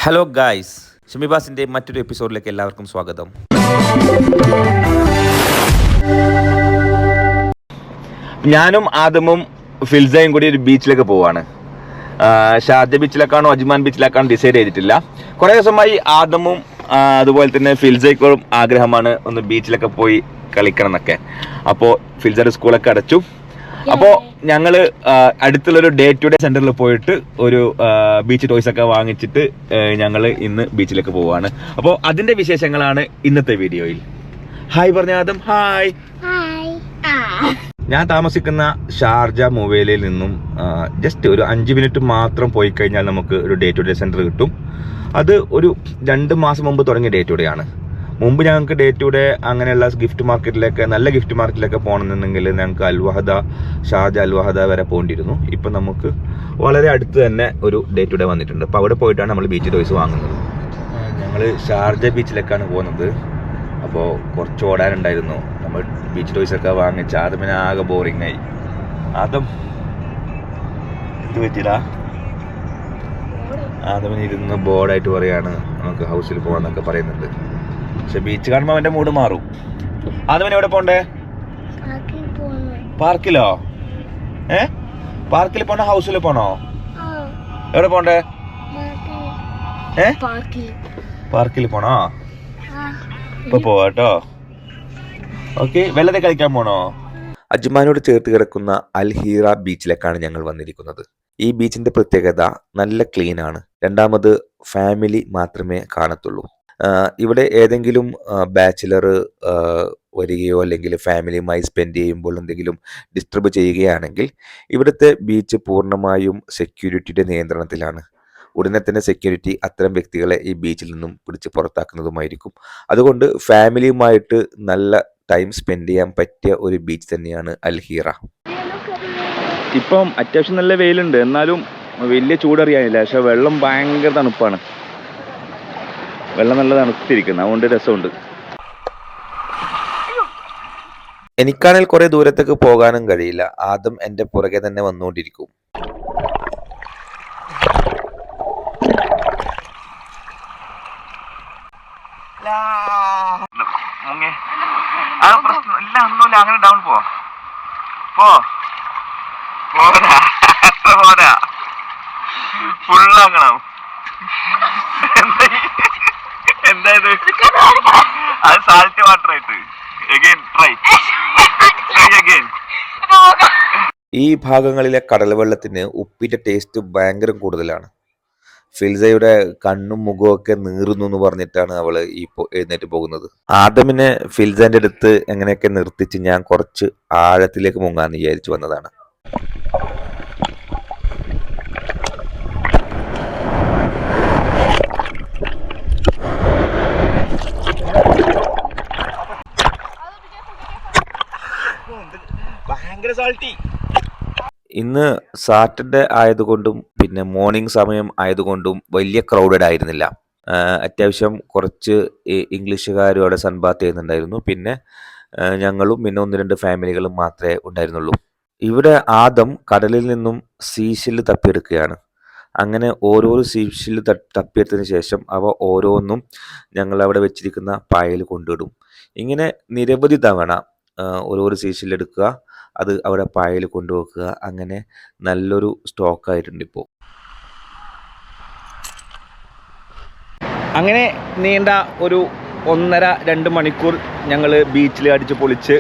Hello guys, ഷമിബാസിൻ്റെ മറ്റൊരു എപ്പിസോഡിലേക്ക് എല്ലാവർക്കും സ്വാഗതം. ഞാനും ആദമും ഫിൽസയും കൂടി ഒരു ബീച്ചിലേക്ക് പോവാണ്. ഷാർജ ബീച്ചിലേക്കാണോ അജ്മാൻ ബീച്ചിലേക്കാണോ ഡിസൈഡ് ചെയ്തിട്ടില്ല. കുറേ ദിവസമായി ആദമും അതുപോലെ തന്നെ ഫിൽസയ്ക്കും ആഗ്രഹമാണ് ഒന്ന് ബീച്ചിലൊക്കെ പോയി കളിക്കണം എന്നൊക്കെ. അപ്പോൾ ഫിൽസയുടെ സ്കൂളൊക്കെ അടച്ചു. അപ്പോൾ ഞങ്ങൾ അടുത്തുള്ളൊരു ഡേ ടു ഡേ സെന്ററിൽ പോയിട്ട് ഒരു ബീച്ച് ടോയ്സ് ഒക്കെ വാങ്ങിച്ചിട്ട് ഞങ്ങൾ ഇന്ന് ബീച്ചിലേക്ക് പോവാണ്. അപ്പോൾ അതിന്റെ വിശേഷങ്ങളാണ് ഇന്നത്തെ വീഡിയോയിൽ. ഹായ് പറഞ്ഞ ആദം. ഹായ്. ഞാൻ താമസിക്കുന്ന ഷാർജ മൊബൈലിൽ നിന്നും ജസ്റ്റ് ഒരു 5 മിനിറ്റ് മാത്രം പോയി കഴിഞ്ഞാൽ നമുക്ക് ഒരു ഡേ ടു ഡേ സെന്റർ കിട്ടും. അത് ഒരു 2 മാസം മുമ്പ് തുടങ്ങിയ ഡേ ടു ഡേ ആണ്. മുമ്പ് ഞങ്ങൾക്ക് ഡേ ടു ഡേ അങ്ങനെയുള്ള ഗിഫ്റ്റ് മാർക്കറ്റിലേക്ക്, നല്ല ഗിഫ്റ്റ് മാർക്കറ്റിലൊക്കെ പോകണമെന്നുണ്ടെങ്കിൽ ഞങ്ങൾക്ക് അൽവഹദ, ഷാർജ അൽവഹദ വരെ പോകേണ്ടിയിരുന്നു. ഇപ്പം നമുക്ക് വളരെ അടുത്ത് തന്നെ ഒരു ഡേ ടു ഡേ വന്നിട്ടുണ്ട്. അപ്പോൾ അവിടെ പോയിട്ടാണ് നമ്മൾ ബീച്ച് ടോയ്സ് വാങ്ങുന്നത്. ഞങ്ങൾ ഷാർജ ബീച്ചിലേക്കാണ് പോകുന്നത്. അപ്പോൾ കുറച്ച് ഓടാനുണ്ടായിരുന്നു. നമ്മൾ ബീച്ച് ടോയ്സൊക്കെ വാങ്ങിച്ച് ആദമിന് ആകെ ബോറിംഗ് ആയി. ആദം എന്ത് പറ്റിയില്ല? ആദമിന് ഇരുന്ന് ബോർഡായിട്ട് പറയാണ് നമുക്ക് ഹൗസിൽ പോകാന്നൊക്കെ പറയുന്നുണ്ട്. പക്ഷെ ബീച്ച് കാണുമ്പോൾ അവന്റെ മൂഡ് മാറും. ആദമിന് എവിടെ പോണ്ടേ? പാർക്കിലോ? പാർക്കിൽ പോണോ ഹൗസിൽ പോണോ? എവിടെ പോണ്ടേ? പാർക്കിൽ പോണോ? ഇപ്പൊ പോവാട്ടോ. ഓക്കെ. വെള്ളത്തിൽ കളിക്കാൻ പോണോ? അജ്മാനോട് ചേർത്ത് കിടക്കുന്ന അൽഹീറ ബീച്ചിലേക്കാണ് ഞങ്ങൾ വന്നിരിക്കുന്നത്. ഈ ബീച്ചിന്റെ പ്രത്യേകത നല്ല ക്ലീൻ ആണ്. രണ്ടാമത് ഫാമിലി മാത്രമേ കാണത്തുള്ളൂ. ഇവിടെ ഏതെങ്കിലും ബാച്ചിലർ വരികയോ അല്ലെങ്കിൽ ഫാമിലിയുമായി സ്പെൻഡ് ചെയ്യുമ്പോൾ എന്തെങ്കിലും ഡിസ്റ്റർബ് ചെയ്യുകയാണെങ്കിൽ ഇവിടുത്തെ ബീച്ച് പൂർണ്ണമായും സെക്യൂരിറ്റിയുടെ നിയന്ത്രണത്തിലാണ്. ഉടനെ തന്നെ സെക്യൂരിറ്റി അത്തരം വ്യക്തികളെ ഈ ബീച്ചിൽ നിന്നും പിടിച്ച് പുറത്താക്കുന്നതുമായിരിക്കും. അതുകൊണ്ട് ഫാമിലിയുമായിട്ട് നല്ല ടൈം സ്പെൻഡ് ചെയ്യാൻ പറ്റിയ ഒരു ബീച്ച് തന്നെയാണ് അൽഹീറ. ഇപ്പം അത്യാവശ്യം നല്ല വെയിലുണ്ട്, എന്നാലും വലിയ ചൂടറിയാനില്ല. പക്ഷെ വെള്ളം ഭയങ്കര തണുപ്പാണ്. വെള്ളം നല്ല തണുത്തിരിക്കുന്നു, അതുകൊണ്ട് രസമുണ്ട്. എനിക്കാണെങ്കിൽ കുറെ ദൂരത്തേക്ക് പോകാനും കഴിയില്ല. ആദ്യം എന്റെ പുറകെ തന്നെ വന്നുകൊണ്ടിരിക്കും. അങ്ങനെ ഡൗൺ പോരാ ഫുള്ളാക്കണം. എന്തായത്? അത് സാൾട്ട് വാട്ടർ ആയിട്ട്. ഈ ഭാഗങ്ങളിലെ കടൽ വെള്ളത്തിന് ഉപ്പിന്റെ ടേസ്റ്റ് ഭയങ്കര കൂടുതലാണ്. ഫിൽസയുടെ കണ്ണും മുഖവും ഒക്കെ നീറുന്നു എന്ന് പറഞ്ഞിട്ടാണ് അവള് ഈ എഴുന്നേറ്റ് പോകുന്നത്. ആദമിനെ ഫിൽസന്റെ അടുത്ത് എങ്ങനെയൊക്കെ നിർത്തിച്ച് ഞാൻ കുറച്ച് ആഴത്തിലേക്ക് മുങ്ങാന്ന് വിചാരിച്ചു വന്നതാണ്. ഇന്ന് സാറ്റർഡേ ആയതുകൊണ്ടും പിന്നെ മോർണിംഗ് സമയം ആയതുകൊണ്ടും വലിയ ക്രൗഡഡ് ആയിരുന്നില്ല. അത്യാവശ്യം കുറച്ച് ഇംഗ്ലീഷുകാരും അവിടെ സൺബാത്ത് ചെയ്യുന്നുണ്ടായിരുന്നു. പിന്നെ ഞങ്ങളും പിന്നെ 1-2 ഫാമിലികളും മാത്രമേ ഉണ്ടായിരുന്നുള്ളൂ. ഇവിടെ ആദം കടലിൽ നിന്നും സീഷെല്ല് തപ്പിയെടുക്കുകയാണ്. അങ്ങനെ ഓരോരോ സീഷെല്ല് തപ്പിയെടുത്തതിന് ശേഷം അവ ഓരോന്നും ഞങ്ങൾ അവിടെ വെച്ചിരിക്കുന്ന പായയിൽ കൊണ്ടിടും. ഇങ്ങനെ നിരവധി തവണ ഓരോരോ സീഷെല്ല് എടുക്കുക, അത് അവിടെ പായയിൽ കൊണ്ടുവെക്കുക. അങ്ങനെ നല്ലൊരു സ്റ്റോക്ക് ആയിട്ടുണ്ട് ഇപ്പോൾ. അങ്ങനെ നീണ്ട ഒരു 1.5-2 മണിക്കൂർ ഞങ്ങൾ ബീച്ചിൽ അടിച്ച് പൊളിച്ച്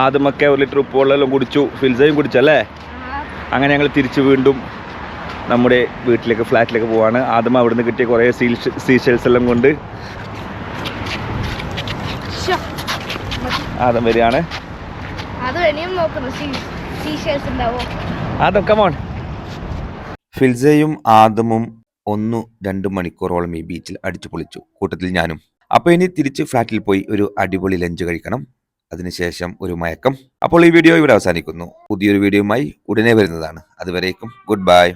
ആദ്യമൊക്കെ 1 ലിറ്റർ ഉപ്പുവെള്ളം കുടിച്ചു, ഫിൽസയും കുടിച്ചല്ലേ. അങ്ങനെ ഞങ്ങൾ തിരിച്ച് വീണ്ടും നമ്മുടെ വീട്ടിലേക്ക്, ഫ്ലാറ്റിലേക്ക് പോവാണ്. ആദ്യം അവിടുന്ന് കിട്ടിയ കുറേ സീഷെൽസ് എല്ലാം കൊണ്ട് ആദ്യം വരികയാണ്. ഫിൽസയും ആദമും 1-2 മണിക്കൂറോളം ഈ ബീച്ചിൽ അടിച്ചു പൊളിച്ചു, കൂട്ടത്തിൽ ഞാനും. അപ്പോൾ ഇനി തിരിച്ച് ഫ്ലാറ്റിൽ പോയി ഒരു അടിപൊളി ലഞ്ച് കഴിക്കണം, അതിനുശേഷം ഒരു മയക്കം. അപ്പോൾ ഈ വീഡിയോ ഇവിടെ അവസാനിക്കുന്നു. പുതിയൊരു വീഡിയോയുമായി ഉടനെ വരുന്നതാണ്. അതുവരേക്കും ഗുഡ് ബൈ.